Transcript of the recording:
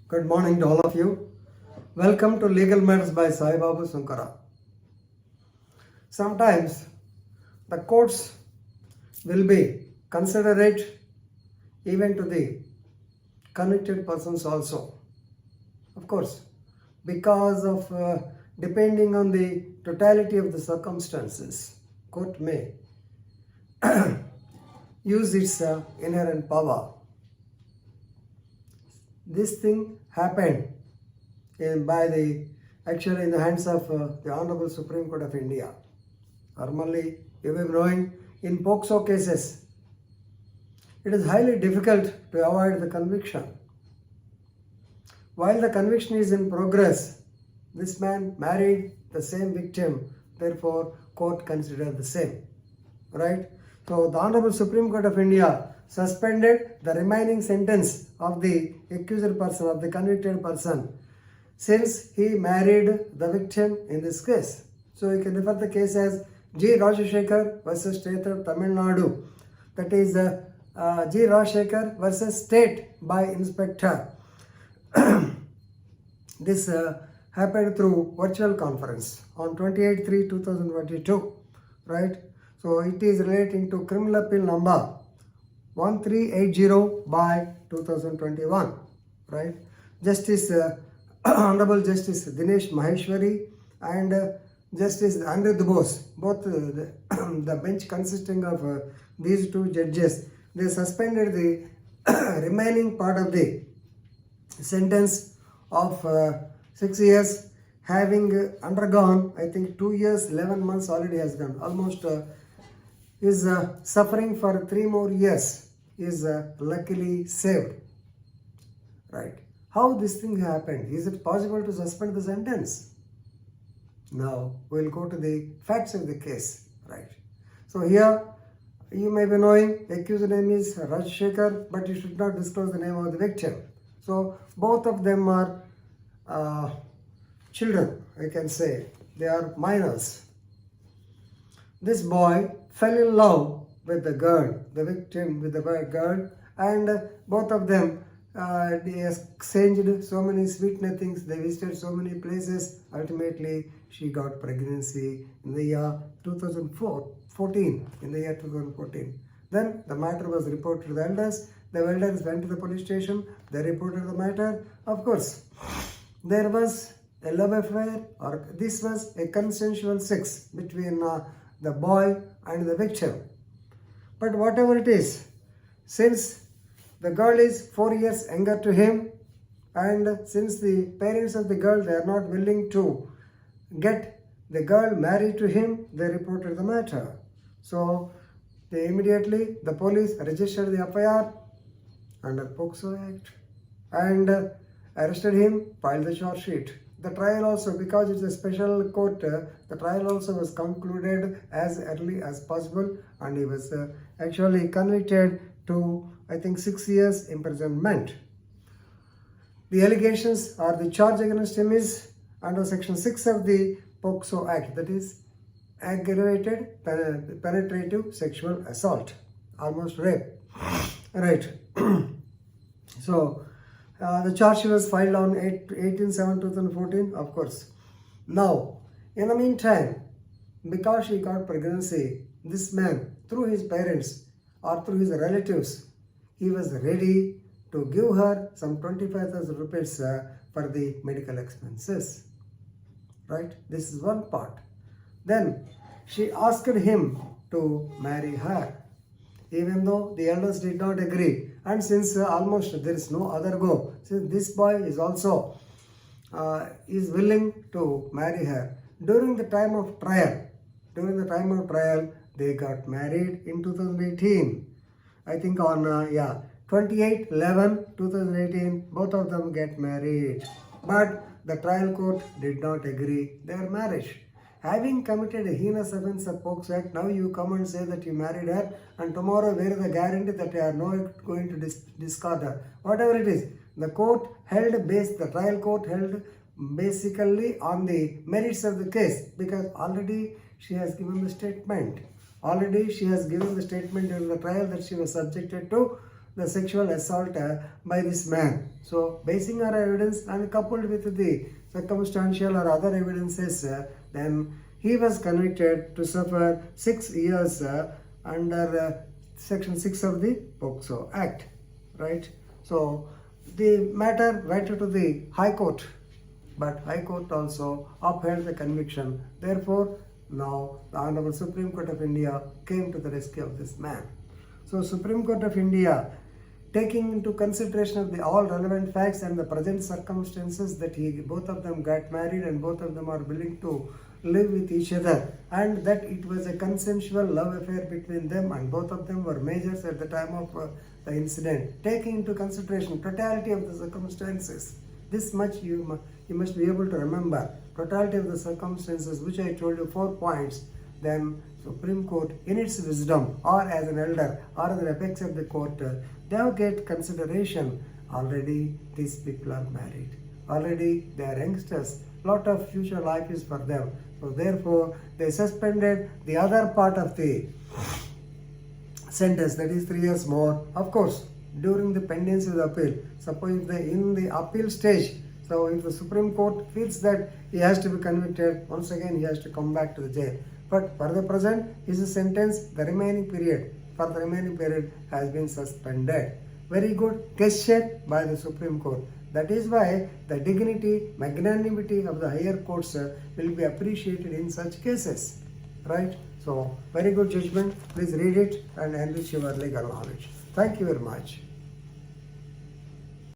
Good morning to all of you. Welcome to Legal Matters by Sai Babu Sunkara. Sometimes the courts will be considerate even to the convicted persons also. Of course, because of depending on the totality of the circumstances, court may use its inherent power. This thing happened in the hands of the Honorable Supreme Court of India. Normally, you will be knowing in POCSO cases, it is highly difficult to avoid the conviction. While the conviction is in progress, this man married the same victim, therefore court considered the same. Right? So the Honorable Supreme Court of India suspended the remaining sentence of the accused person, of the convicted person, since he married the victim in this case. So you can refer the case as G.Rajasekhar versus State of Tamil Nadu. That is G.Rajasekhar versus State by Inspector. This happened through virtual conference on 28/3/2022. Right? So it is relating to criminal appeal number 1380 by 2021. Right? Justice Honorable Justice Dinesh Maheshwari and Justice Anirudh Bose, both the bench consisting of these two judges, they suspended the remaining part of the sentence of 6 years, having undergone, I think 2 years, 11 months already has gone, almost is suffering for 3 more years, is luckily saved. Right? How this thing happened? Is it possible to suspend the sentence? Now we'll go to the facts of the case. Right? So here you may be knowing accused name is Rajasekhar, but you should not disclose the name of the victim. So both of them are children, I can say. They are minors. This boy fell in love with the girl, the victim with the girl, and both of them they exchanged so many sweet nothings, they visited so many places. Ultimately, she got pregnancy in the year 2014. Then the matter was reported to the elders. The elders went to the police station. They reported the matter. Of course, there was a love affair, or this was a consensual sex between the boy and the victim. But whatever it is, since the girl is 4 years younger to him, and since the parents of the girl, they are not willing to get the girl married to him, they reported the matter. So the police registered the FIR under POCSO Act and arrested him, filed the charge sheet. The trial also, because it's a special court, the trial also was concluded as early as possible, and he was actually convicted to, I think, 6 years imprisonment. The allegations or the charge against him is under Section 6 of the POCSO Act, that is aggravated penetrative sexual assault, almost rape. Right. So the charge was filed on 18/7/2014, of course. Now, in the meantime, because she got pregnancy, this man, through his parents or through his relatives, he was ready to give her some 25,000 rupees for the medical expenses. Right? This is one part. Then she asked him to marry her, even though the elders did not agree. And since almost there is no other go, since this boy is also is willing to marry her. During the time of trial, they got married in 2018. I think on 28/11/2018, both of them get married. But the trial court did not agree their marriage. Having committed a heinous offense of POCSO Act, now you come and say that you married her, and tomorrow where is the guarantee that you are not going to discard her? Whatever it is, the trial court held basically on the merits of the case, because already she has given the statement. During the trial that she was subjected to the sexual assault by this man. So, basing our evidence and coupled with the circumstantial or other evidences, then he was convicted to suffer 6 years under Section 6 of the POCSO Act, right? So, the matter went to the High Court, but High Court also upheld the conviction. Therefore, now the Honorable Supreme Court of India came to the rescue of this man. So, Supreme Court of India, taking into consideration of the all relevant facts and the present circumstances that both of them got married and both of them are willing to live with each other, and that it was a consensual love affair between them and both of them were majors at the time of the incident, taking into consideration totality of the circumstances. This much you must be able to remember, totality of the circumstances, which I told you 4 points. Then Supreme Court, in its wisdom, or as an elder, or as an apex of the court, they have get consideration. Already these people are married. Already they are youngsters. Lot of future life is for them. So therefore, they suspended the other part of the sentence, that is 3 years more. Of course, during the pendency of the appeal, suppose if they in the appeal stage, so if the Supreme Court feels that he has to be convicted, once again he has to come back to the jail. But for the present, his sentence, the remaining period has been suspended. Very good gesture by the Supreme Court. That is why the dignity, magnanimity of the higher courts will be appreciated in such cases. Right? So, very good judgment. Please read it and enrich your legal knowledge. Thank you very much.